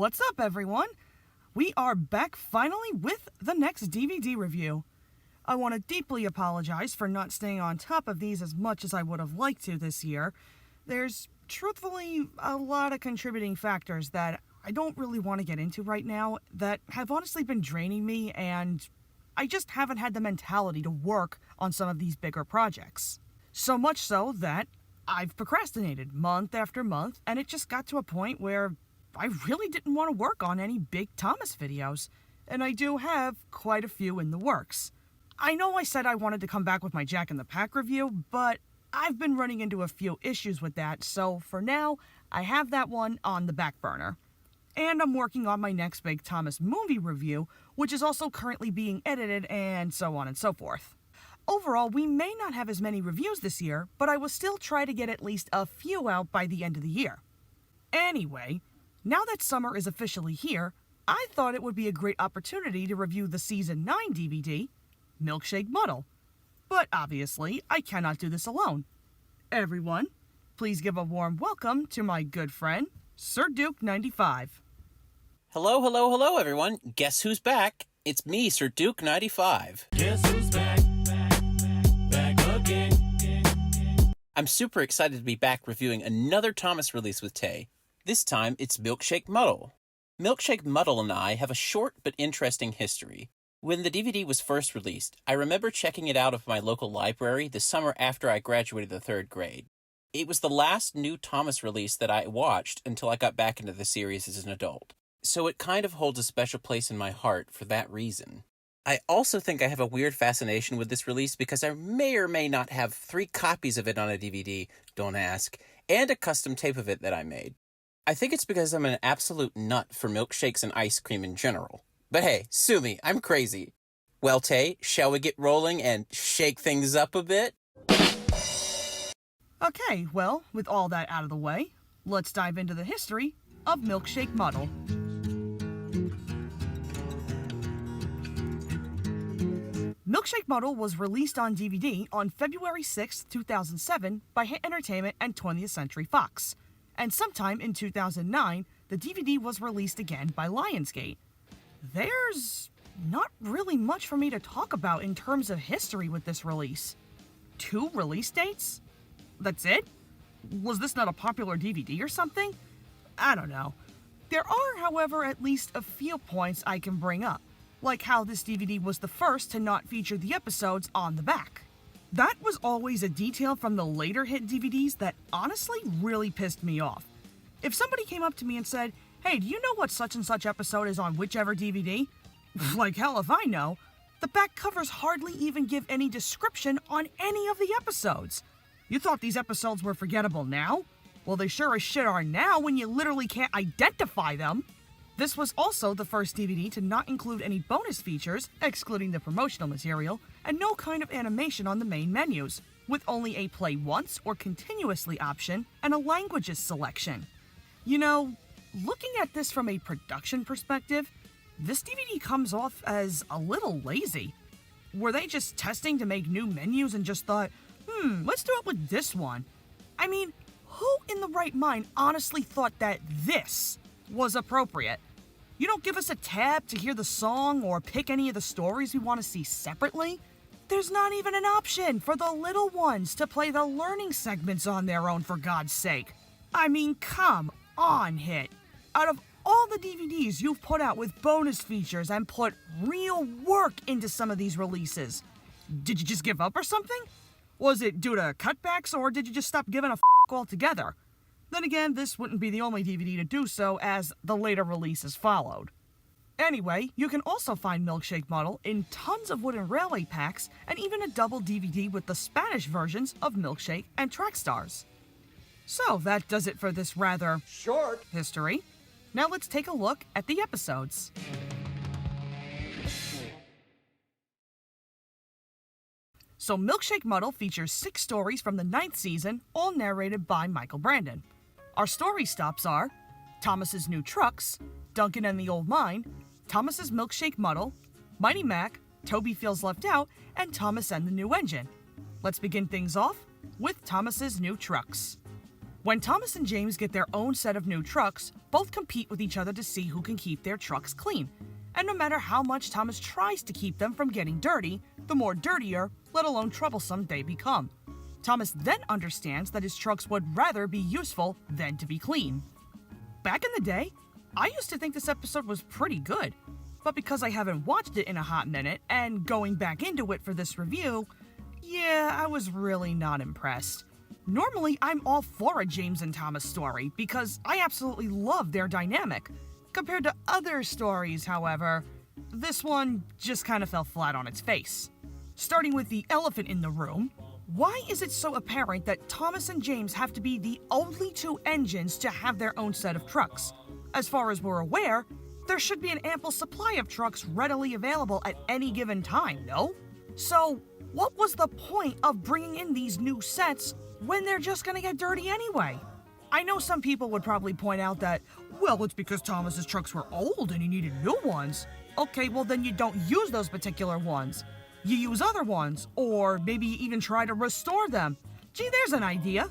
What's up, everyone? We are back finally with the next DVD review. I want to deeply apologize for not staying on top of these as much as I would have liked to this year. There's truthfully a lot of contributing factors that I don't really want to get into right now that have honestly been draining me, and I just haven't had the mentality to work on some of these bigger projects. So much so that I've procrastinated month after month, and it just got to a point where I really didn't want to work on any big Thomas videos, and I do have quite a few in the works. I know I said I wanted to come back with my Jack in the Pack review, but I've been running into a few issues with that, so for now, I have that one on the back burner. And I'm working on my next big Thomas movie review, which is also currently being edited, and so on and so forth. Overall, we may not have as many reviews this year, but I will still try to get at least a few out by the end of the year. Anyway, now that summer is officially here, I thought it would be a great opportunity to review the Season 9 DVD, Milkshake Muddle. But obviously, I cannot do this alone. Everyone, please give a warm welcome to my good friend, SirDuke95. Hello, everyone. Guess who's back? It's me, SirDuke95. Guess who's back again. I'm super excited to be back reviewing another Thomas release with Tay. This time, it's Milkshake Muddle. Milkshake Muddle and I have a short but interesting history. When the DVD was first released, I remember checking it out of my local library the summer after I graduated the 3rd grade. It was the last new Thomas release that I watched until I got back into the series as an adult. So it kind of holds a special place in my heart for that reason. I also think I have a weird fascination with this release because I may or may not have 3 copies of it on a DVD, don't ask, and a custom tape of it that I made. I think it's because I'm an absolute nut for milkshakes and ice cream in general. But hey, sue me, I'm crazy. Well, Tay, shall we get rolling and shake things up a bit? Okay, well, with all that out of the way, let's dive into the history of Milkshake Muddle. Milkshake Muddle was released on DVD on February 6, 2007 by Hit Entertainment and 20th Century Fox. And sometime in 2009, the DVD was released again by Lionsgate. There's not really much for me to talk about in terms of history with this release. 2 release dates? That's it? Was this not a popular DVD or something? I don't know. There are, however, at least a few points I can bring up, like how this DVD was the first to not feature the episodes on the back. That was always a detail from the later hit DVDs that honestly really pissed me off. If somebody came up to me and said, "Hey, do you know what such and such episode is on whichever DVD?" Like hell if I know. The back covers hardly even give any description on any of the episodes. You thought these episodes were forgettable now? Well, they sure as shit are now when you literally can't identify them. This was also the first DVD to not include any bonus features, excluding the promotional material, and no kind of animation on the main menus, with only a play once or continuously option and a languages selection. You know, looking at this from a production perspective, this DVD comes off as a little lazy. Were they just testing to make new menus and just thought, let's do it with this one? I mean, who in the right mind honestly thought that this was appropriate? You don't give us a tab to hear the song or pick any of the stories we want to see separately? There's not even an option for the little ones to play the learning segments on their own, for God's sake. I mean, come on, Hit. Out of all the DVDs you've put out with bonus features and put real work into some of these releases, did you just give up or something? Was it due to cutbacks, or did you just stop giving a f*** altogether? Then again, this wouldn't be the only DVD to do so, as the later releases followed. Anyway, you can also find Milkshake Muddle in tons of wooden railway packs, and even a double DVD with the Spanish versions of Milkshake and Trackstars. So that does it for this rather short history. Now let's take a look at the episodes. So Milkshake Muddle features 6 stories from the 9th season, all narrated by Michael Brandon. Our story stops are Thomas's New Trucks, Duncan and the Old Mine, Thomas's Milkshake Muddle, Mighty Mac, Toby Feels Left Out, and Thomas and the New Engine. Let's begin things off with Thomas's New Trucks. When Thomas and James get their own set of new trucks, both compete with each other to see who can keep their trucks clean. And no matter how much Thomas tries to keep them from getting dirty, the more dirtier, let alone troublesome, they become. Thomas then understands that his trucks would rather be useful than to be clean. Back in the day, I used to think this episode was pretty good, but because I haven't watched it in a hot minute and going back into it for this review, yeah, I was really not impressed. Normally, I'm all for a James and Thomas story because I absolutely love their dynamic. Compared to other stories, however, this one just kind of fell flat on its face. Starting with the elephant in the room, why is it so apparent that Thomas and James have to be the only two engines to have their own set of trucks? As far as we're aware, there should be an ample supply of trucks readily available at any given time, no? So, what was the point of bringing in these new sets when they're just gonna get dirty anyway? I know some people would probably point out that, well, it's because Thomas's trucks were old and he needed new ones. Okay, well then you don't use those particular ones. You use other ones, or maybe even try to restore them. Gee, there's an idea.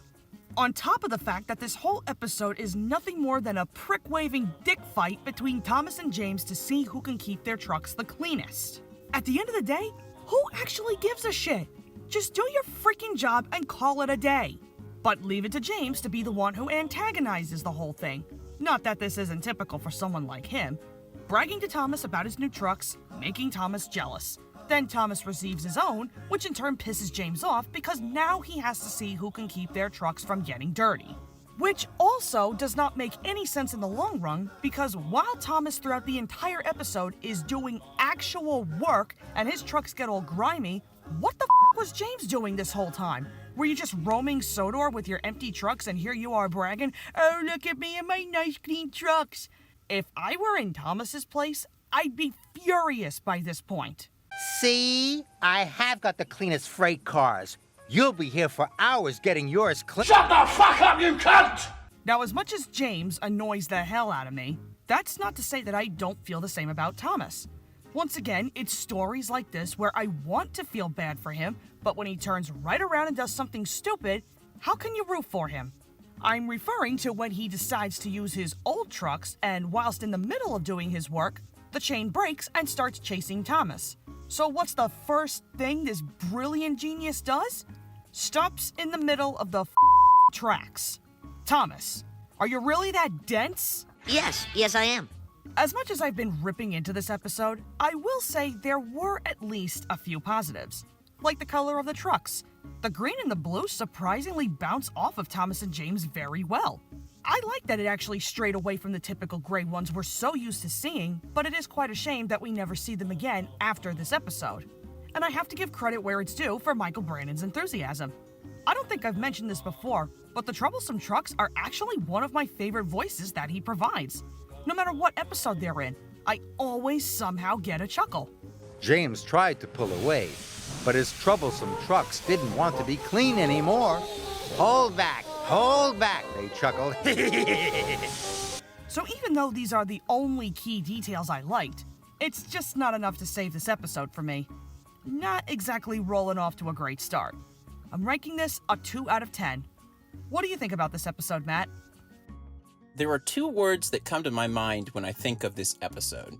On top of the fact that this whole episode is nothing more than a prick-waving dick fight between Thomas and James to see who can keep their trucks the cleanest. At the end of the day, who actually gives a shit? Just do your freaking job and call it a day. But leave it to James to be the one who antagonizes the whole thing. Not that this isn't typical for someone like him. Bragging to Thomas about his new trucks, making Thomas jealous. Then Thomas receives his own, which in turn pisses James off because now he has to see who can keep their trucks from getting dirty. Which also does not make any sense in the long run because while Thomas throughout the entire episode is doing actual work and his trucks get all grimy, what the f was James doing this whole time? Were you just roaming Sodor with your empty trucks and here you are bragging, oh look at me and my nice clean trucks? If I were in Thomas's place, I'd be furious by this point. See? I have got the cleanest freight cars. You'll be here for hours getting yours clean. Shut the fuck up, you cunt! Now, as much as James annoys the hell out of me, that's not to say that I don't feel the same about Thomas. Once again, it's stories like this where I want to feel bad for him, but when he turns right around and does something stupid, how can you root for him? I'm referring to when he decides to use his old trucks, and whilst in the middle of doing his work, the chain breaks and starts chasing Thomas. So what's the first thing this brilliant genius does? Stops in the middle of the tracks. Thomas, are you really that dense? Yes, I am. As much as I've been ripping into this episode, I will say there were at least a few positives. Like the color of the trucks. The green and the blue surprisingly bounce off of Thomas and James very well. I like that it actually strayed away from the typical gray ones we're so used to seeing, but it is quite a shame that we never see them again after this episode. And I have to give credit where it's due for Michael Brannon's enthusiasm. I don't think I've mentioned this before, but the troublesome trucks are actually one of my favorite voices that he provides. No matter what episode they're in, I always somehow get a chuckle. James tried to pull away, but his troublesome trucks didn't want to be clean anymore. Hold back, they chuckled. So even though these are the only key details I liked, it's just not enough to save this episode for me. Not exactly rolling off to a great start. I'm ranking this a 2 out of 10. What do you think about this episode, Matt? There are two words that come to my mind when I think of this episode.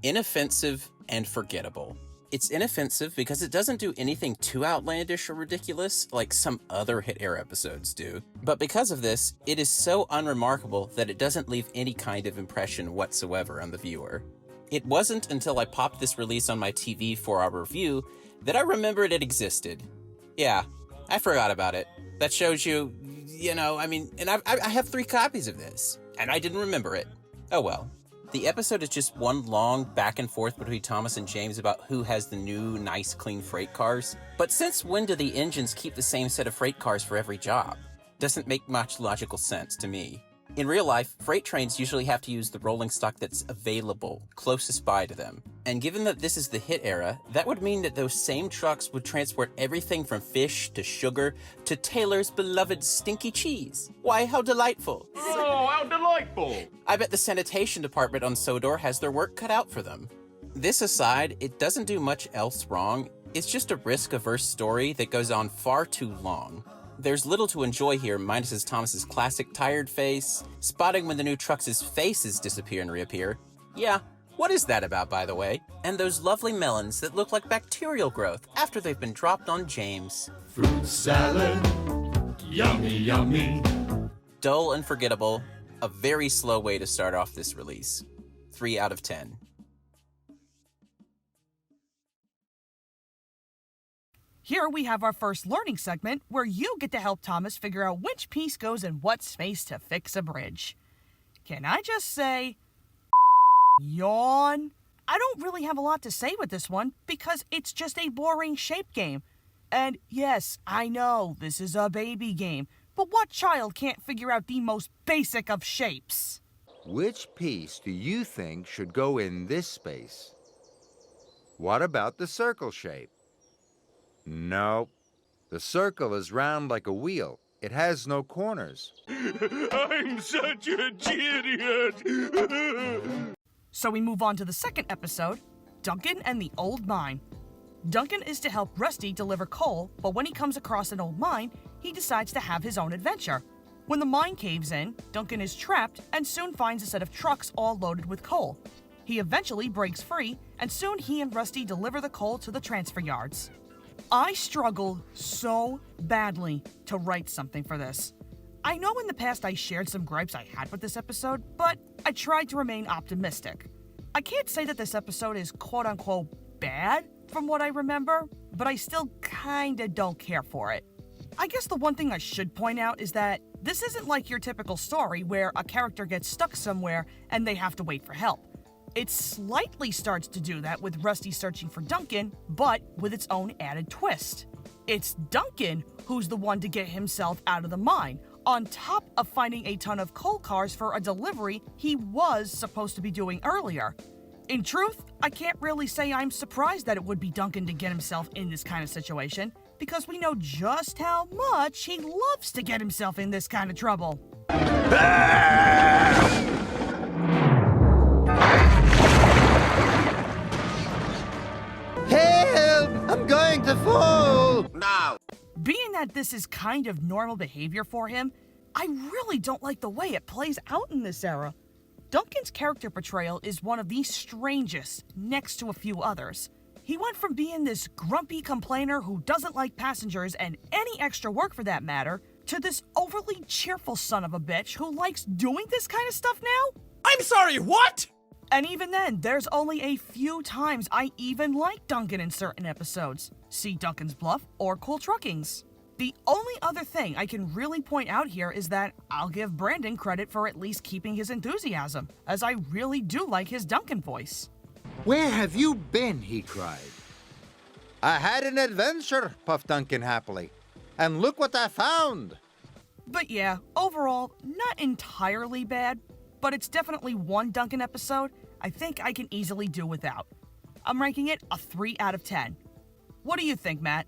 Inoffensive and forgettable. It's inoffensive because it doesn't do anything too outlandish or ridiculous like some other Hit Air episodes do. But because of this, it is so unremarkable that it doesn't leave any kind of impression whatsoever on the viewer. It wasn't until I popped this release on my TV for our review that I remembered it existed. Yeah, I forgot about it. That shows you, and I have 3 copies of this, and I didn't remember it. Oh well. The episode is just one long back and forth between Thomas and James about who has the new, nice, clean freight cars. But since when do the engines keep the same set of freight cars for every job? Doesn't make much logical sense to me. In real life, freight trains usually have to use the rolling stock that's available, closest by to them. And given that this is the Hit era, that would mean that those same trucks would transport everything from fish to sugar to Taylor's beloved stinky cheese. Why, how delightful! Oh, how delightful! I bet the sanitation department on Sodor has their work cut out for them. This aside, it doesn't do much else wrong. It's just a risk-averse story that goes on far too long. There's little to enjoy here minus Thomas's classic tired face, spotting when the new trucks' faces disappear and reappear. Yeah, what is that about, by the way? And those lovely melons that look like bacterial growth after they've been dropped on James. Fruit salad, yummy, yummy. Dull and forgettable, a very slow way to start off this release. 3 out of 10. Here we have our first learning segment where you get to help Thomas figure out which piece goes in what space to fix a bridge. Can I just say, yawn? I don't really have a lot to say with this one because it's just a boring shape game. And yes, I know this is a baby game, but what child can't figure out the most basic of shapes? Which piece do you think should go in this space? What about the circle shape? No. The circle is round like a wheel. It has no corners. I'm such a idiot. So we move on to the second episode, Duncan and the Old Mine. Duncan is to help Rusty deliver coal, but when he comes across an old mine, he decides to have his own adventure. When the mine caves in, Duncan is trapped and soon finds a set of trucks all loaded with coal. He eventually breaks free, and soon he and Rusty deliver the coal to the transfer yards. I struggled so badly to write something for this. I know in the past I shared some gripes I had with this episode, but I tried to remain optimistic. I can't say that this episode is quote-unquote bad from what I remember, but I still kinda don't care for it. I guess the one thing I should point out is that this isn't like your typical story where a character gets stuck somewhere and they have to wait for help. It slightly starts to do that with Rusty searching for Duncan, but with its own added twist. It's Duncan who's the one to get himself out of the mine, on top of finding a ton of coal cars for a delivery he was supposed to be doing earlier. In truth, I can't really say I'm surprised that it would be Duncan to get himself in this kind of situation, because we know just how much he loves to get himself in this kind of trouble. Help! I'm going to fall! Now. Being that this is kind of normal behavior for him, I really don't like the way it plays out in this era. Duncan's character portrayal is one of the strangest, next to a few others. He went from being this grumpy complainer who doesn't like passengers and any extra work for that matter, to this overly cheerful son of a bitch who likes doing this kind of stuff now? I'm sorry, what? And even then, there's only a few times I even like Duncan in certain episodes. See Duncan's Bluff or Cool Truckings. The only other thing I can really point out here is that I'll give Brandon credit for at least keeping his enthusiasm, as I really do like his Duncan voice. Where have you been? He cried. I had an adventure, puffed Duncan happily. And look what I found. But yeah, overall, not entirely bad, but it's definitely one Duncan episode I think I can easily do without. I'm ranking it a 3 out of 10. What do you think, Matt?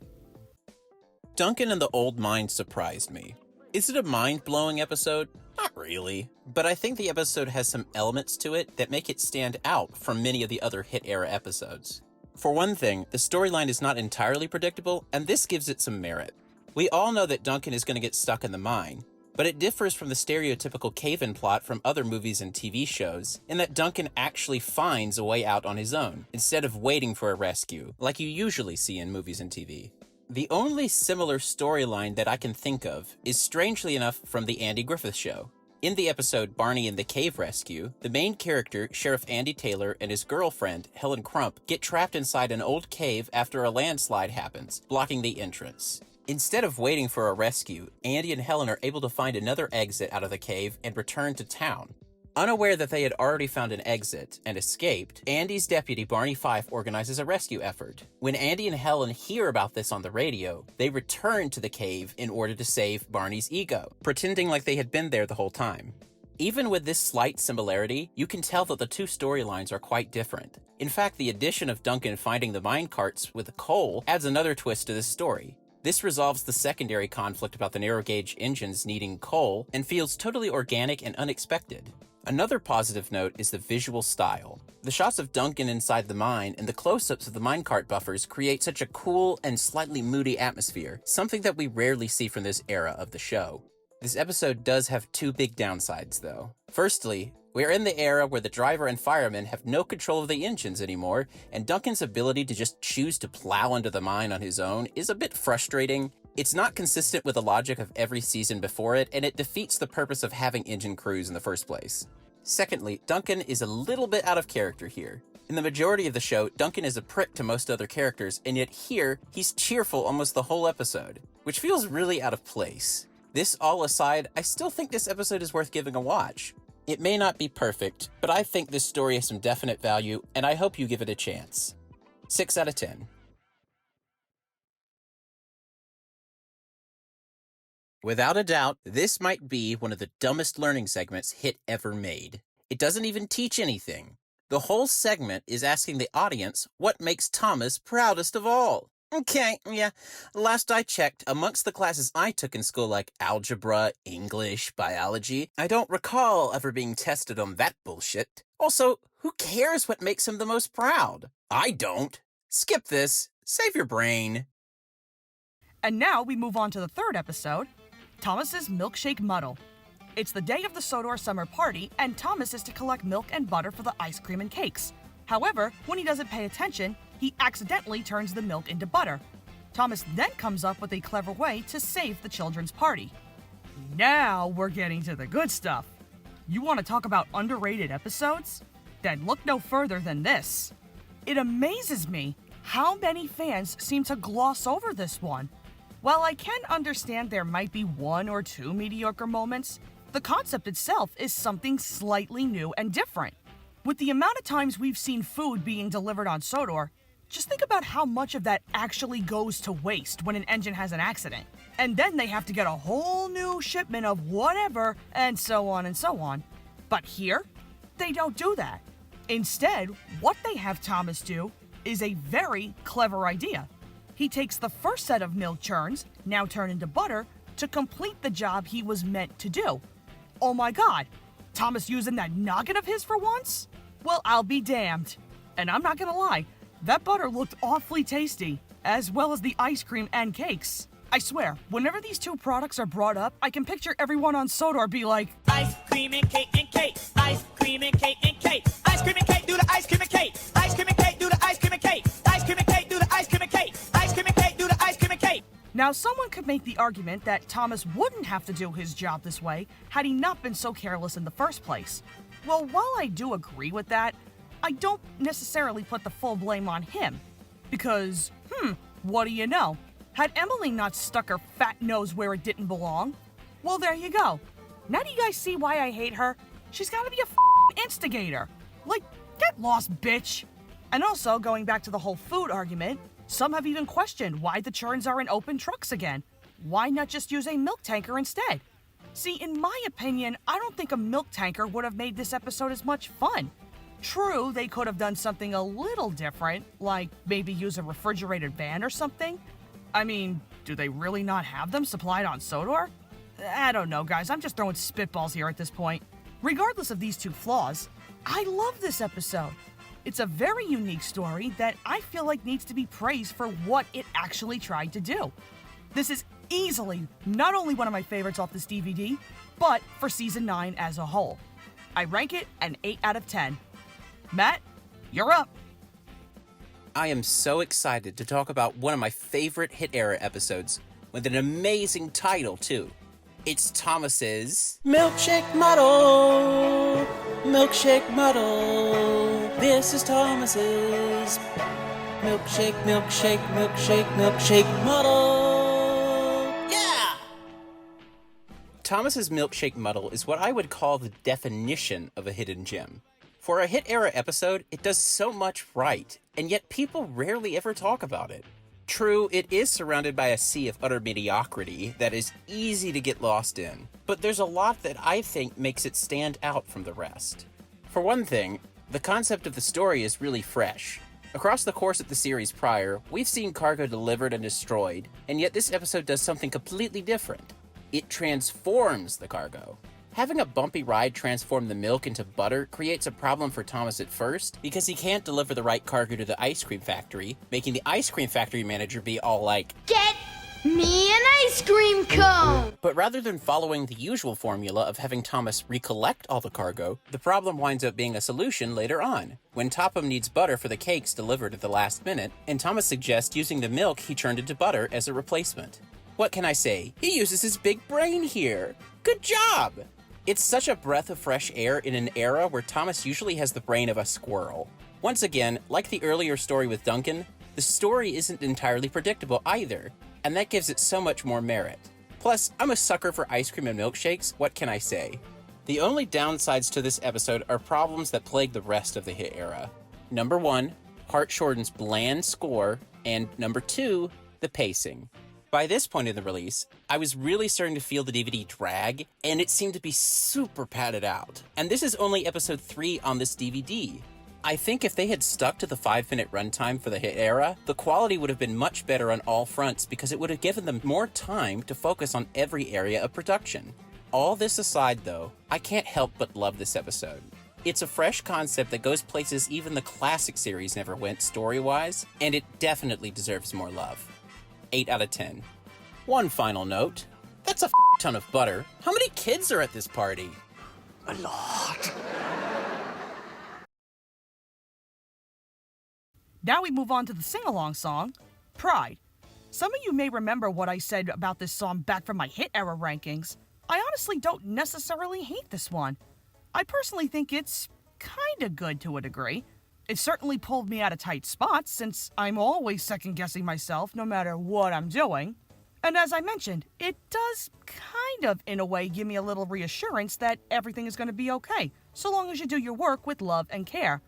Duncan and the Old Mine surprised me. Is it a mind-blowing episode? Not really. But I think the episode has some elements to it that make it stand out from many of the other hit-era episodes. For one thing, the storyline is not entirely predictable, and this gives it some merit. We all know that Duncan is going to get stuck in the mine, but it differs from the stereotypical cave-in plot from other movies and TV shows in that Duncan actually finds a way out on his own, instead of waiting for a rescue, like you usually see in movies and TV. The only similar storyline that I can think of is, strangely enough, from The Andy Griffith Show. In the episode Barney and the Cave Rescue, the main character, Sheriff Andy Taylor, and his girlfriend, Helen Crump, get trapped inside an old cave after a landslide happens, blocking the entrance. Instead of waiting for a rescue, Andy and Helen are able to find another exit out of the cave and return to town. Unaware that they had already found an exit and escaped, Andy's deputy Barney Fife organizes a rescue effort. When Andy and Helen hear about this on the radio, they return to the cave in order to save Barney's ego, pretending like they had been there the whole time. Even with this slight similarity, you can tell that the two storylines are quite different. In fact, the addition of Duncan finding the mine carts with the coal adds another twist to this story. This resolves the secondary conflict about the narrow-gauge engines needing coal and feels totally organic and unexpected. Another positive note is the visual style. The shots of Duncan inside the mine and the close-ups of the minecart buffers create such a cool and slightly moody atmosphere, something that we rarely see from this era of the show. This episode does have two big downsides, though. Firstly, we're in the era where the driver and firemen have no control of the engines anymore, and Duncan's ability to just choose to plow into the mine on his own is a bit frustrating. It's not consistent with the logic of every season before it, and it defeats the purpose of having engine crews in the first place. Secondly, Duncan is a little bit out of character here. In the majority of the show, Duncan is a prick to most other characters, and yet here, he's cheerful almost the whole episode, which feels really out of place. This all aside, I still think this episode is worth giving a watch. It may not be perfect, but I think this story has some definite value, and I hope you give it a chance. 6 out of 10. Without a doubt, this might be one of the dumbest learning segments Hit ever made. It doesn't even teach anything. The whole segment is asking the audience what makes Thomas proudest of all. Okay, yeah, last I checked, amongst the classes I took in school like algebra, English, biology, I don't recall ever being tested on that bullshit. Also, who cares what makes him the most proud? I don't. Skip this. Save your brain. And now we move on to the third episode, Thomas's Milkshake Muddle. It's the day of the Sodor summer party, and Thomas is to collect milk and butter for the ice cream and cakes. However, when he doesn't pay attention, he accidentally turns the milk into butter. Thomas then comes up with a clever way to save the children's party. Now we're getting to the good stuff. You want to talk about underrated episodes? Then look no further than this. It amazes me how many fans seem to gloss over this one. While I can understand there might be one or two mediocre moments, the concept itself is something slightly new and different. With the amount of times we've seen food being delivered on Sodor, just think about how much of that actually goes to waste when an engine has an accident. And then they have to get a whole new shipment of whatever, and so on and so on. But here, they don't do that. Instead, what they have Thomas do is a very clever idea. He takes the first set of milk churns, now turned into butter, to complete the job he was meant to do. Oh my god, Thomas using that noggin of his for once? Well, I'll be damned. And I'm not gonna lie, that butter looked awfully tasty, as well as the ice cream and cakes. I swear, whenever these two products are brought up, I can picture everyone on Sodor be like, ice cream and cake and cake, ice cream and cake and cake, ice cream and cake, do the ice cream and cake, ice cream and cake, do the ice cream and cake, ice cream and cake, do the ice cream and cake, ice cream and cake, do the ice cream and cake. Now, someone could make the argument that Thomas wouldn't have to do his job this way had he not been so careless in the first place. Well, while I do agree with that, I don't necessarily put the full blame on him. Because, what do you know? Had Emily not stuck her fat nose where it didn't belong? Well, there you go. Now do you guys see why I hate her? She's gotta be a instigator. Like, get lost, bitch. And also, going back to the whole food argument, some have even questioned why the churns are in open trucks again. Why not just use a milk tanker instead? See, in my opinion, I don't think a milk tanker would have made this episode as much fun. True, they could have done something a little different, like maybe use a refrigerated van or something. I mean, do they really not have them supplied on Sodor? I don't know, guys. I'm just throwing spitballs here at this point. Regardless of these two flaws, I love this episode. It's a very unique story that I feel like needs to be praised for what it actually tried to do. This is easily not only one of my favorites off this DVD, but for Season 9 as a whole. I rank it an 8 out of 10. Matt, you're up. I am so excited to talk about one of my favorite Hit era episodes with an amazing title, too. It's Thomas's Milkshake Muddle! Milkshake Muddle! This is Thomas's Milkshake, Milkshake, Milkshake, Milkshake Muddle! Yeah! Thomas's Milkshake Muddle is what I would call the definition of a hidden gem. For a Hit era episode, it does so much right, and yet people rarely ever talk about it. True, it is surrounded by a sea of utter mediocrity that is easy to get lost in, but there's a lot that I think makes it stand out from the rest. For one thing, the concept of the story is really fresh. Across the course of the series prior, we've seen cargo delivered and destroyed, and yet this episode does something completely different. It transforms the cargo. Having a bumpy ride transform the milk into butter creates a problem for Thomas at first because he can't deliver the right cargo to the ice cream factory, making the ice cream factory manager be all like, "Get me an ice cream cone!" But rather than following the usual formula of having Thomas recollect all the cargo, the problem winds up being a solution later on, when Topham needs butter for the cakes delivered at the last minute, and Thomas suggests using the milk he turned into butter as a replacement. What can I say? He uses his big brain here. Good job! It's such a breath of fresh air in an era where Thomas usually has the brain of a squirrel. Once again, like the earlier story with Duncan, the story isn't entirely predictable either, and that gives it so much more merit. Plus, I'm a sucker for ice cream and milkshakes, what can I say? The only downsides to this episode are problems that plague the rest of the hit era. Number 1, Hartshorden's bland score, and number 2, the pacing. By this point in the release, I was really starting to feel the DVD drag, and it seemed to be super padded out. And this is only episode 3 on this DVD. I think if they had stuck to the 5-minute runtime for the hit era, the quality would have been much better on all fronts because it would have given them more time to focus on every area of production. All this aside though, I can't help but love this episode. It's a fresh concept that goes places even the classic series never went story-wise, and it definitely deserves more love. 8 out of 10. One final note. That's a ton of butter. How many kids are at this party? A lot. Now we move on to the sing-along song, Pride. Some of you may remember what I said about this song back from my hit era rankings. I honestly don't necessarily hate this one. I personally think it's kinda good to a degree. It certainly pulled me out of tight spots since I'm always second-guessing myself no matter what I'm doing. And as I mentioned, it does kind of, in a way, give me a little reassurance that everything is going to be okay, so long as you do your work with love and care.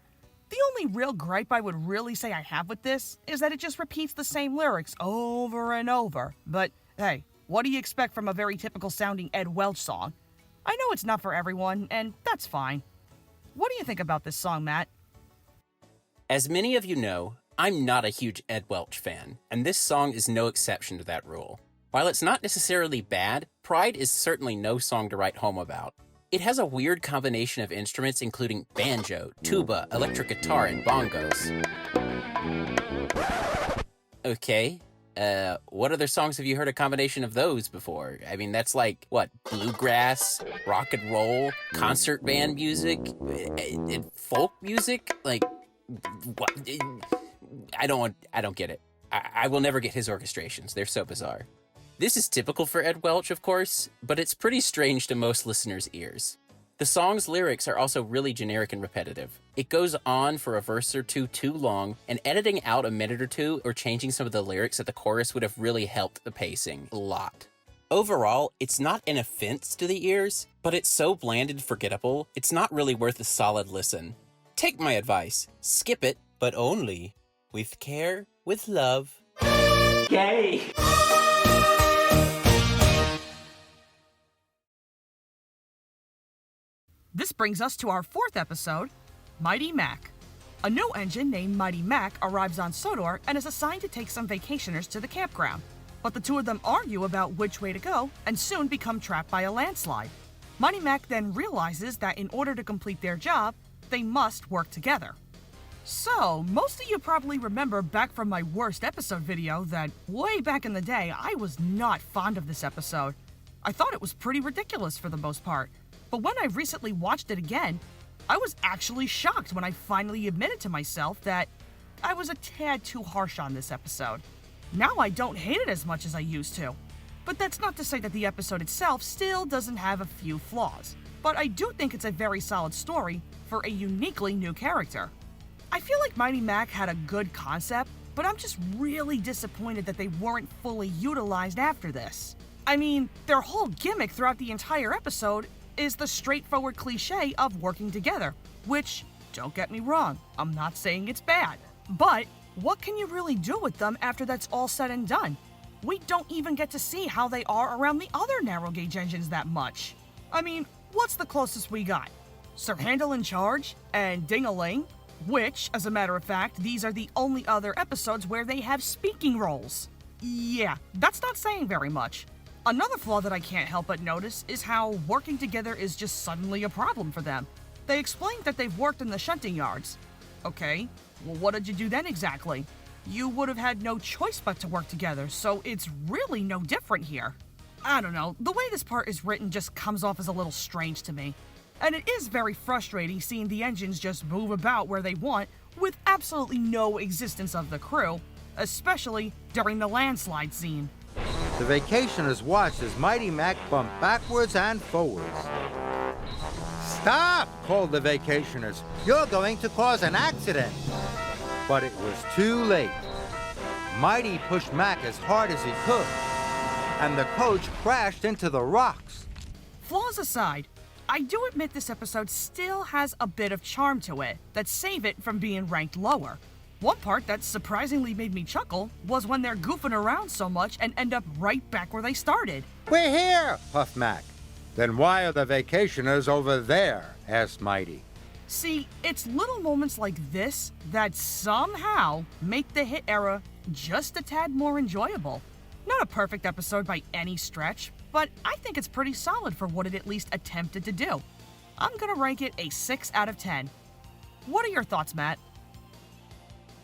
The only real gripe I would really say I have with this is that it just repeats the same lyrics over and over. But hey, what do you expect from a very typical sounding Ed Welch song? I know it's not for everyone, and that's fine. What do you think about this song, Matt? As many of you know, I'm not a huge Ed Welch fan, and this song is no exception to that rule. While it's not necessarily bad, Pride is certainly no song to write home about. It has a weird combination of instruments including banjo, tuba, electric guitar, and bongos. Okay, what other songs have you heard a combination of those before? I mean, that's like, what, bluegrass, rock and roll, concert band music, and folk music? Like, what? I don't get it. I will never get his orchestrations. They're so bizarre. This is typical for Ed Welch, of course, but it's pretty strange to most listeners' ears. The song's lyrics are also really generic and repetitive. It goes on for a verse or two too long, and editing out a minute or two or changing some of the lyrics at the chorus would have really helped the pacing a lot. Overall, it's not an offense to the ears, but it's so bland and forgettable, it's not really worth a solid listen. Take my advice, skip it, but only with care, with love. Gay. This brings us to our 4th episode, Mighty Mac. A new engine named Mighty Mac arrives on Sodor and is assigned to take some vacationers to the campground. But the two of them argue about which way to go and soon become trapped by a landslide. Mighty Mac then realizes that in order to complete their job, they must work together. So, most of you probably remember back from my worst episode video that way back in the day, I was not fond of this episode. I thought it was pretty ridiculous for the most part. But when I recently watched it again, I was actually shocked when I finally admitted to myself that I was a tad too harsh on this episode. Now I don't hate it as much as I used to. But that's not to say that the episode itself still doesn't have a few flaws. But I do think it's a very solid story for a uniquely new character. I feel like Mighty Mac had a good concept, but I'm just really disappointed that they weren't fully utilized after this. I mean, their whole gimmick throughout the entire episode is the straightforward cliche of working together, which, don't get me wrong, I'm not saying it's bad. But what can you really do with them after that's all said and done? We don't even get to see how they are around the other narrow gauge engines that much. I mean, what's the closest we got? Sir Handel in Charge and Ding-a-Ling, which, as a matter of fact, these are the only other episodes where they have speaking roles. Yeah, that's not saying very much. Another flaw that I can't help but notice is how working together is just suddenly a problem for them. They explained that they've worked in the shunting yards. Okay, well what did you do then exactly? You would have had no choice but to work together, so it's really no different here. I don't know, the way this part is written just comes off as a little strange to me. And it is very frustrating seeing the engines just move about where they want with absolutely no existence of the crew, especially during the landslide scene. The vacationers watched as Mighty Mac bumped backwards and forwards. "Stop!" called the vacationers. "You're going to cause an accident." But it was too late. Mighty pushed Mac as hard as he could, and the coach crashed into the rocks. Flaws aside, I do admit this episode still has a bit of charm to it that save it from being ranked lower. One part that surprisingly made me chuckle was when they're goofing around so much and end up right back where they started. "We're here!" puffed Mac. "Then why are the vacationers over there?" asked Mighty. See, it's little moments like this that somehow make the hit era just a tad more enjoyable. Not a perfect episode by any stretch, but I think it's pretty solid for what it at least attempted to do. I'm gonna rank it a 6 out of 10. What are your thoughts, Matt?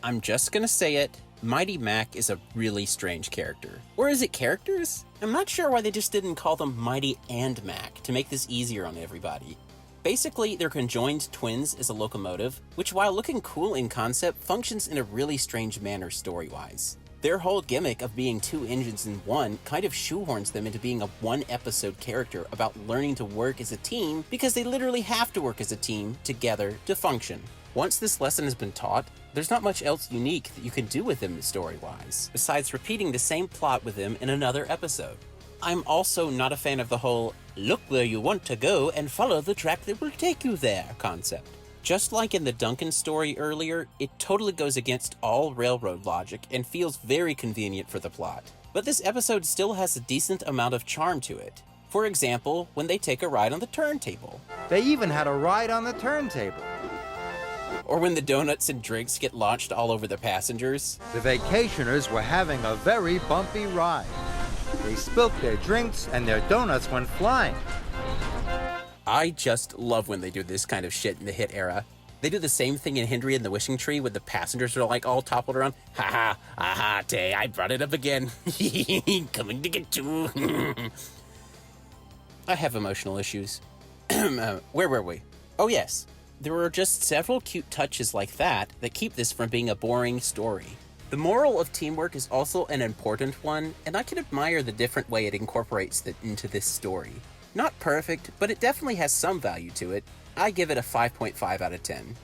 I'm just gonna say it, Mighty Mac is a really strange character. Or is it characters? I'm not sure why they just didn't call them Mighty and Mac to make this easier on everybody. Basically, they're conjoined twins as a locomotive, which while looking cool in concept, functions in a really strange manner story-wise. Their whole gimmick of being two engines in one kind of shoehorns them into being a one-episode character about learning to work as a team because they literally have to work as a team together to function. Once this lesson has been taught, there's not much else unique that you can do with them story-wise, besides repeating the same plot with them in another episode. I'm also not a fan of the whole, look where you want to go and follow the track that will take you there concept. Just like in the Duncan story earlier, it totally goes against all railroad logic and feels very convenient for the plot. But this episode still has a decent amount of charm to it. For example, when they take a ride on the turntable. They even had a ride on the turntable. Or when the donuts and drinks get launched all over the passengers. The vacationers were having a very bumpy ride. They spilt their drinks and their donuts went flying. I just love when they do this kind of shit in the hit era. They do the same thing in Henry and the Wishing Tree when the passengers are like all toppled around. Ha ha, aha, Tay, I brought it up again. Coming to get you. I have emotional issues. Where were we? Oh yes, there are just several cute touches like that keep this from being a boring story. The moral of teamwork is also an important one, and I can admire the different way it incorporates it into this story. Not perfect, but it definitely has some value to it. I give it a 5.5 out of 10.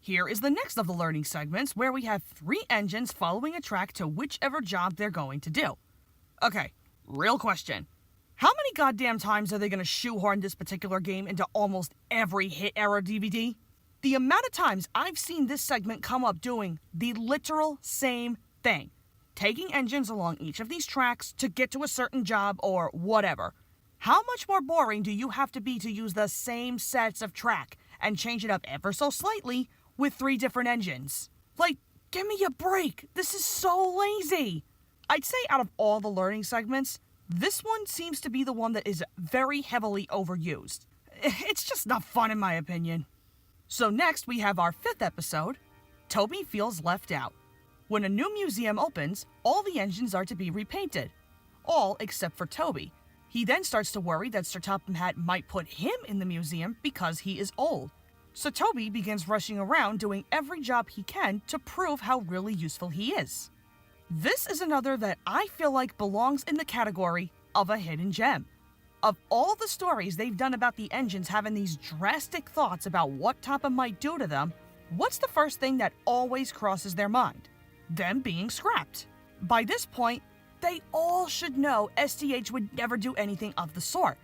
Here is the next of the learning segments where we have 3 engines following a track to whichever job they're going to do. Okay, real question. How many goddamn times are they going to shoehorn this particular game into almost every hit era DVD? The amount of times I've seen this segment come up doing the literal same thing. Taking engines along each of these tracks to get to a certain job or whatever. How much more boring do you have to be to use the same sets of track and change it up ever so slightly with 3 different engines? Like, give me a break. This is so lazy. I'd say out of all the learning segments, this one seems to be the one that is very heavily overused. It's just not fun in my opinion. So next we have our 5th episode, Toby Feels Left Out. When a new museum opens, all the engines are to be repainted. All except for Toby. He then starts to worry that Sir Topham Hatt might put him in the museum because he is old. So Toby begins rushing around doing every job he can to prove how really useful he is. This is another that I feel like belongs in the category of a hidden gem. Of all the stories they've done about the engines having these drastic thoughts about what Topham might do to them, what's the first thing that always crosses their mind? Them being scrapped. By this point, they all should know STH would never do anything of the sort.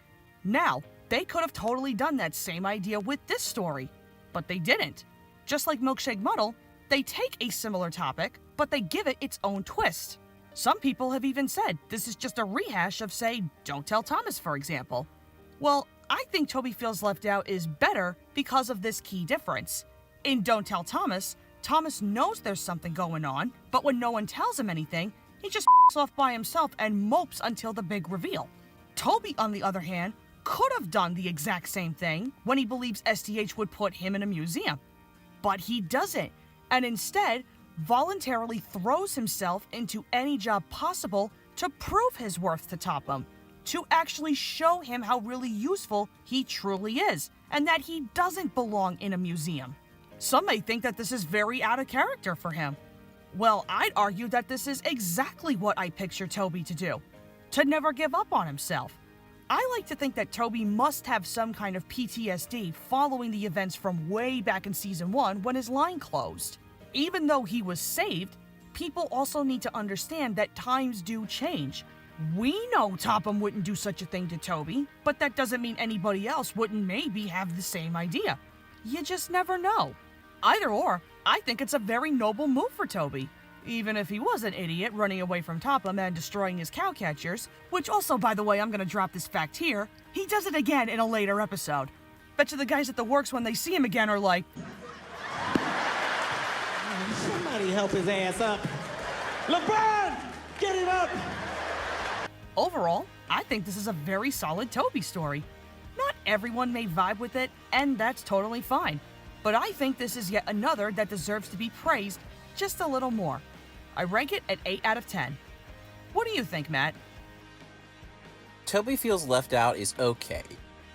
Now, they could have totally done that same idea with this story, but they didn't. Just like Milkshake Muddle, they take a similar topic, but they give it its own twist. Some people have even said this is just a rehash of, say, Don't Tell Thomas, for example. Well, I think Toby Feels Left Out is better because of this key difference. In Don't Tell Thomas, Thomas knows there's something going on, but when no one tells him anything, he just off by himself and mopes until the big reveal. Toby, on the other hand, could have done the exact same thing when he believes SDH would put him in a museum. But he doesn't, and instead voluntarily throws himself into any job possible to prove his worth to Topham, to actually show him how really useful he truly is, and that he doesn't belong in a museum. Some may think that this is very out of character for him. Well, I'd argue that this is exactly what I picture Toby to do, to never give up on himself. I like to think that Toby must have some kind of PTSD following the events from way back in Season 1 when his line closed. Even though he was saved, people also need to understand that times do change. We know Topham wouldn't do such a thing to Toby, but that doesn't mean anybody else wouldn't maybe have the same idea. You just never know. Either or, I think it's a very noble move for Toby. Even if he was an idiot running away from Topham and destroying his cowcatchers, which also, by the way, I'm gonna drop this fact here, he does it again in a later episode. Bet you the guys at the works when they see him again are like, Somebody help his ass up. LeBron, get it up. overall, I think this is a very solid Toby story. Not everyone may vibe with it, and that's totally fine. But I think this is yet another that deserves to be praised just a little more. I rank it at 8 out of 10. What do you think, Matt? Toby Feels Left Out is okay.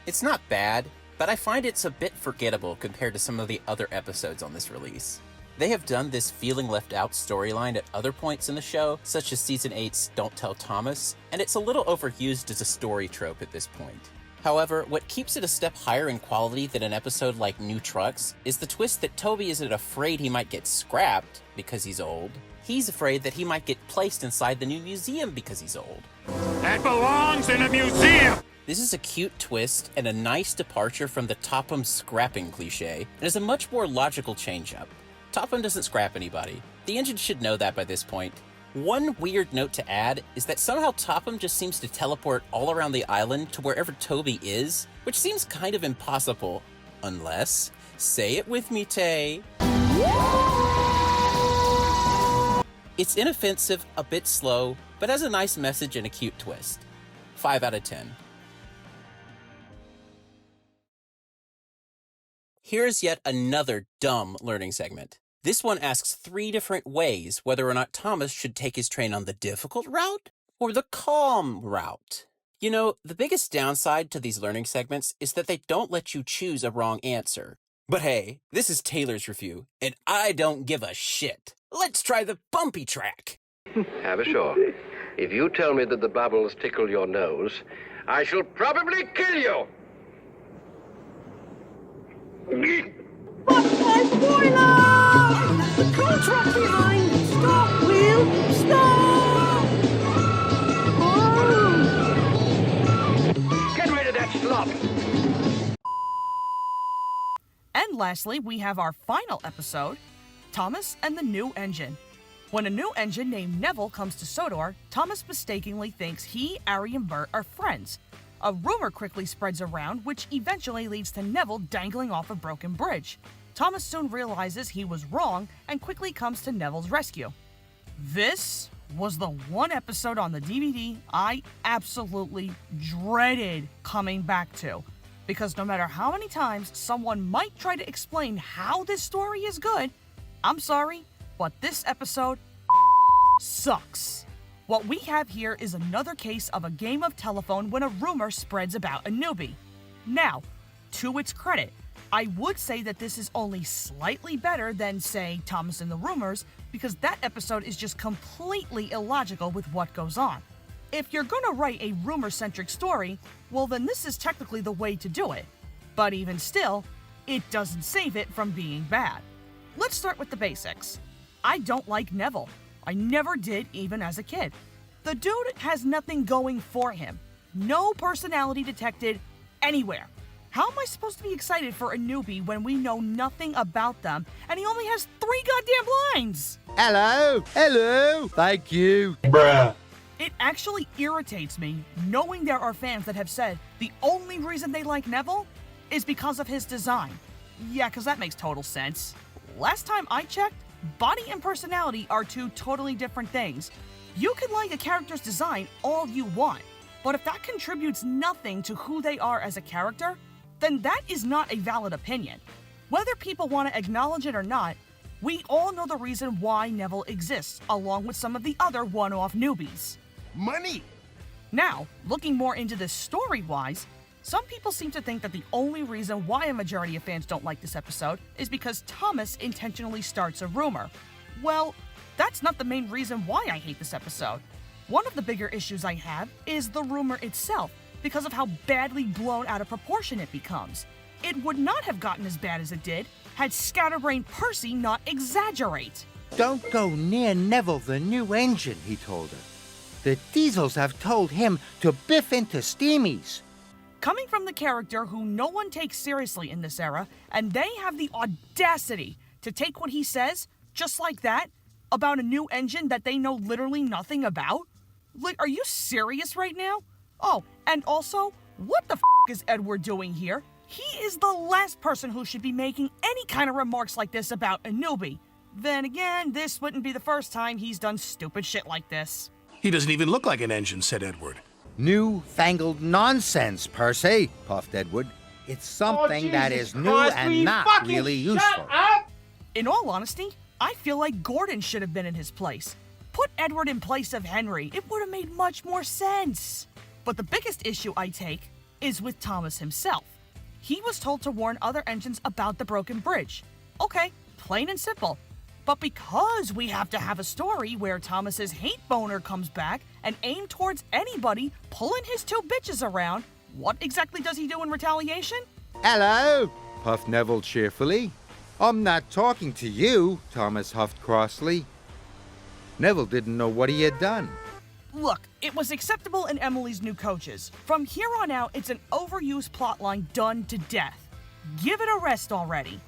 It's not bad, but I find it's a bit forgettable compared to some of the other episodes on this release. They have done this feeling left out storyline at other points in the show, such as Season 8's Don't Tell Thomas, and it's a little overused as a story trope at this point. However, what keeps it a step higher in quality than an episode like New Trucks is the twist that Toby isn't afraid he might get scrapped because he's old. He's afraid that he might get placed inside the new museum because he's old. That belongs in a museum! This is a cute twist and a nice departure from the Topham scrapping cliche, and is a much more logical change-up. Topham doesn't scrap anybody. The engine should know that by this point. One weird note to add is that somehow Topham just seems to teleport all around the island to wherever Toby is, which seems kind of impossible. Unless, say it with me, Tay. It's inoffensive, a bit slow, but has a nice message and a cute twist. 5 out of 10. Here's yet another dumb learning segment. This one asks 3 different ways whether or not Thomas should take his train on the difficult route or the calm route. You know, the biggest downside to these learning segments is that they don't let you choose a wrong answer. But hey, this is Taylor's review, and I don't give a shit. Let's try the bumpy track. Have a shot. If you tell me that the bubbles tickle your nose, I shall probably kill you. But my spoiler! The coal truck behind! Stop, Will! Stop! Oh. Get rid of that slop. And lastly, we have our final episode, Thomas and the New Engine. When a new engine named Neville comes to Sodor, Thomas mistakenly thinks he, Ari, and Bert are friends. A rumor quickly spreads around, which eventually leads to Neville dangling off a broken bridge. Thomas soon realizes he was wrong and quickly comes to Neville's rescue. This was the one episode on the DVD I absolutely dreaded coming back to, because no matter how many times someone might try to explain how this story is good, I'm sorry, but this episode sucks. What we have here is another case of a game of telephone when a rumor spreads about a newbie. Now, to its credit, I would say that this is only slightly better than, say, Thomas and the Rumors, because that episode is just completely illogical with what goes on. If you're gonna write a rumor-centric story, well then this is technically the way to do it. But even still, it doesn't save it from being bad. Let's start with the basics. I don't like Neville. I never did, even as a kid. The dude has nothing going for him. No personality detected anywhere. How am I supposed to be excited for a newbie when we know nothing about them and he only has 3 goddamn lines? Hello, thank you. Bruh. It actually irritates me knowing there are fans that have said the only reason they like Neville is because of his design. Yeah, because that makes total sense. Last time I checked, body and personality are two totally different things. You can like a character's design all you want, but if that contributes nothing to who they are as a character, then that is not a valid opinion. Whether people want to acknowledge it or not, we all know the reason why Neville exists, along with some of the other one-off newbies. Money! Now, looking more into this story-wise, some people seem to think that the only reason why a majority of fans don't like this episode is because Thomas intentionally starts a rumor. Well, that's not the main reason why I hate this episode. One of the bigger issues I have is the rumor itself, because of how badly blown out of proportion it becomes. It would not have gotten as bad as it did had Scatterbrain Percy not exaggerate. Don't go near Neville the new engine, he told her. The Diesels have told him to biff into Steamies. Coming from the character who no one takes seriously in this era, and they have the audacity to take what he says, just like that, about a new engine that they know literally nothing about? Like, are you serious right now? Oh, and also, what the f*** is Edward doing here? He is the last person who should be making any kind of remarks like this about a newbie. Then again, this wouldn't be the first time he's done stupid shit like this. He doesn't even look like an engine, said Edward. New-fangled nonsense, Percy, puffed Edward. It's something that is new and not really useful. In all honesty, I feel like Gordon should have been in his place. Put Edward in place of Henry. It would have made much more sense. But the biggest issue I take is with Thomas himself. He was told to warn other engines about the broken bridge. Okay, plain and simple. But because we have to have a story where Thomas's hate boner comes back and aimed towards anybody pulling his two bitches around, what exactly does he do in retaliation? Hello, puffed Neville cheerfully. I'm not talking to you, Thomas huffed crossly. Neville didn't know what he had done. Look, it was acceptable in Emily's new coaches. From here on out, it's an overused plotline done to death. Give it a rest already.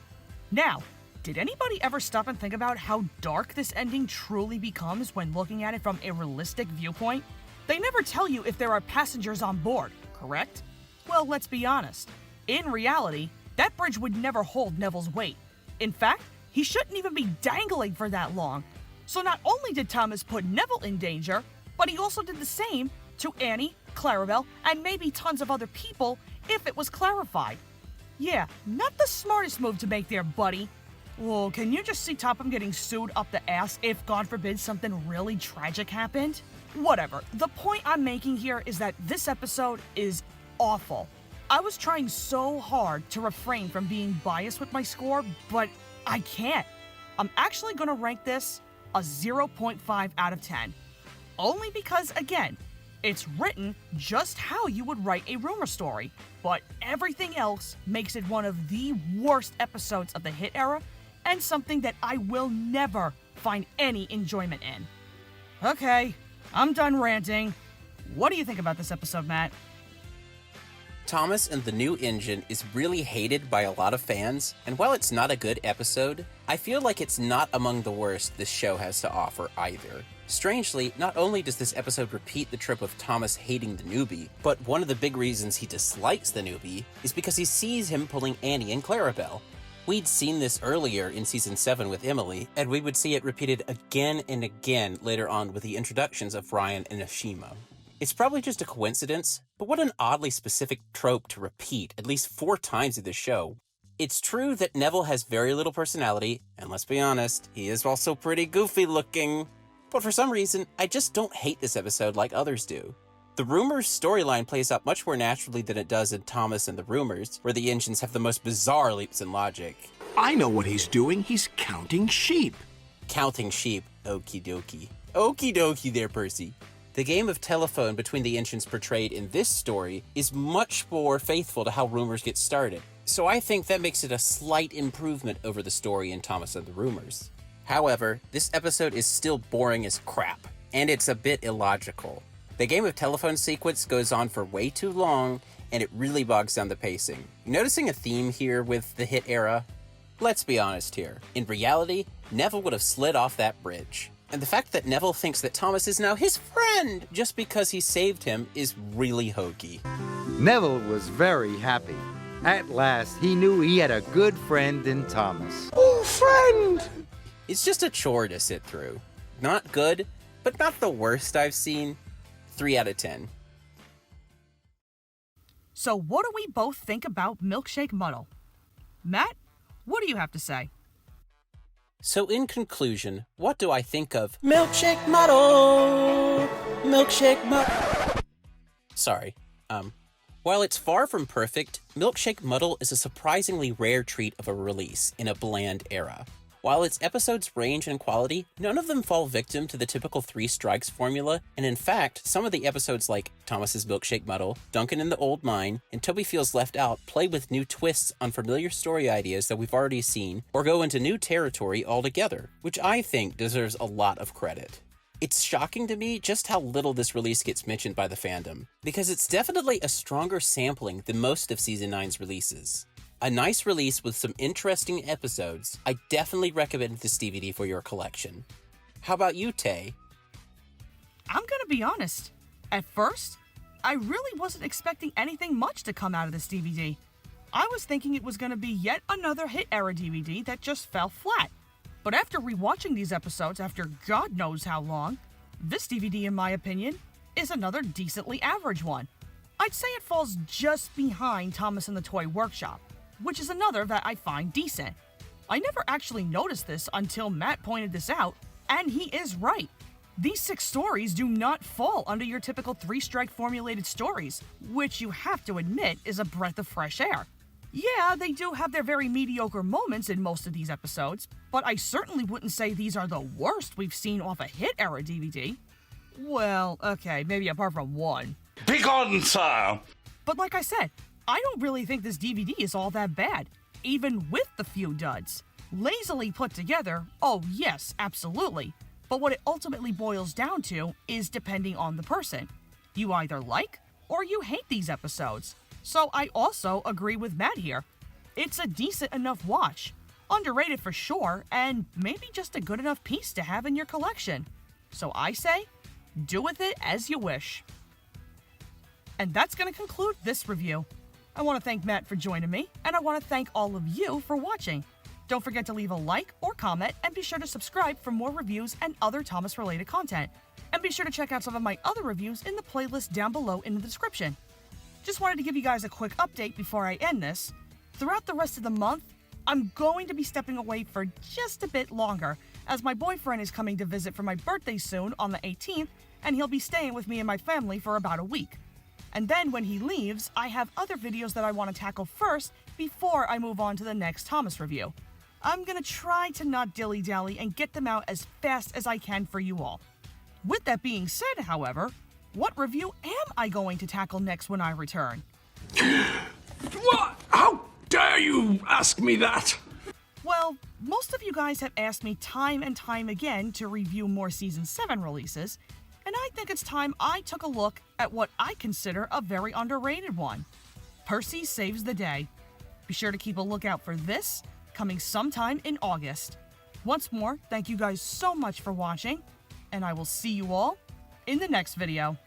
Now, did anybody ever stop and think about how dark this ending truly becomes when looking at it from a realistic viewpoint? They never tell you if there are passengers on board, correct? Well, let's be honest. In reality, that bridge would never hold Neville's weight. In fact, he shouldn't even be dangling for that long. So not only did Thomas put Neville in danger, but he also did the same to Annie, Clarabelle, and maybe tons of other people if it was clarified. Yeah, not the smartest move to make there, buddy. Well, can you just see Topham getting sued up the ass if, God forbid, something really tragic happened? Whatever. The point I'm making here is that this episode is awful. I was trying so hard to refrain from being biased with my score, but I can't. I'm actually going to rank this a 0.5 out of 10. Only because, again, it's written just how you would write a rumor story, but everything else makes it one of the worst episodes of the hit era and something that I will never find any enjoyment in. Okay, I'm done ranting. What do you think about this episode, Matt? Thomas and the New Engine is really hated by a lot of fans, and while it's not a good episode, I feel like it's not among the worst this show has to offer either. Strangely, not only does this episode repeat the trope of Thomas hating the newbie, but one of the big reasons he dislikes the newbie is because he sees him pulling Annie and Clarabelle. We'd seen this earlier in Season 7 with Emily, and we would see it repeated again and again later on with the introductions of Ryan and Ashima. It's probably just a coincidence, but what an oddly specific trope to repeat at least 4 times in the show. It's true that Neville has very little personality, and let's be honest, he is also pretty goofy looking. But for some reason, I just don't hate this episode like others do. The Rumors storyline plays out much more naturally than it does in Thomas and the Rumors, where the engines have the most bizarre leaps in logic. I know what he's doing. He's counting sheep. Counting sheep. Okie dokie. Okie dokie there, Percy. The game of telephone between the engines portrayed in this story is much more faithful to how Rumors get started, so I think that makes it a slight improvement over the story in Thomas and the Rumors. However, this episode is still boring as crap, and it's a bit illogical. The game of telephone sequence goes on for way too long, and it really bogs down the pacing. You noticing a theme here with the hit era? Let's be honest here. In reality, Neville would have slid off that bridge. And the fact that Neville thinks that Thomas is now his friend just because he saved him is really hokey. Neville was very happy. At last, he knew he had a good friend in Thomas. Oh, friend! It's just a chore to sit through. Not good, but not the worst I've seen. 3 out of 10. So what do we both think about Milkshake Muddle? Matt, what do you have to say? So in conclusion, what do I think of Milkshake Muddle? Milkshake Muddle. Sorry. While it's far from perfect, Milkshake Muddle is a surprisingly rare treat of a release in a bland era. While its episodes range in quality, none of them fall victim to the typical 3 strikes formula, and in fact, some of the episodes like Thomas's Milkshake Muddle, Duncan in the Old Mine, and Toby Feels Left Out play with new twists on familiar story ideas that we've already seen, or go into new territory altogether, which I think deserves a lot of credit. It's shocking to me just how little this release gets mentioned by the fandom, because it's definitely a stronger sampling than most of Season 9's releases. A nice release with some interesting episodes. I definitely recommend this DVD for your collection. How about you, Tay? I'm gonna be honest. At first, I really wasn't expecting anything much to come out of this DVD. I was thinking it was gonna be yet another hit era DVD that just fell flat. But after rewatching these episodes after God knows how long, this DVD, in my opinion, is another decently average one. I'd say it falls just behind Thomas and the Toy Workshop, which is another that I find decent. I never actually noticed this until Matt pointed this out, and he is right. These 6 stories do not fall under your typical 3-strike formulated stories, which you have to admit is a breath of fresh air. Yeah, they do have their very mediocre moments in most of these episodes, but I certainly wouldn't say these are the worst we've seen off a hit era DVD. Well, okay, maybe apart from one. Begone, sir! But like I said, I don't really think this DVD is all that bad, even with the few duds. Lazily put together, oh yes, absolutely. But what it ultimately boils down to is depending on the person. You either like or you hate these episodes. So I also agree with Matt here. It's a decent enough watch. Underrated for sure, and maybe just a good enough piece to have in your collection. So I say, do with it as you wish. And that's going to conclude this review. I want to thank Matt for joining me, and I want to thank all of you for watching. Don't forget to leave a like or comment, and be sure to subscribe for more reviews and other Thomas-related content. And be sure to check out some of my other reviews in the playlist down below in the description. Just wanted to give you guys a quick update before I end this. Throughout the rest of the month, I'm going to be stepping away for just a bit longer, as my boyfriend is coming to visit for my birthday soon on the 18th, and he'll be staying with me and my family for about a week. And then when he leaves, I have other videos that I want to tackle first before I move on to the next Thomas review. I'm going to try to not dilly-dally and get them out as fast as I can for you all. With that being said, however, what review am I going to tackle next when I return? What? How dare you ask me that? Well, most of you guys have asked me time and time again to review more Season 7 releases, and I think it's time I took a look at what I consider a very underrated one. Percy Saves the Day. Be sure to keep a lookout for this, coming sometime in August. Once more, thank you guys so much for watching, and I will see you all in the next video.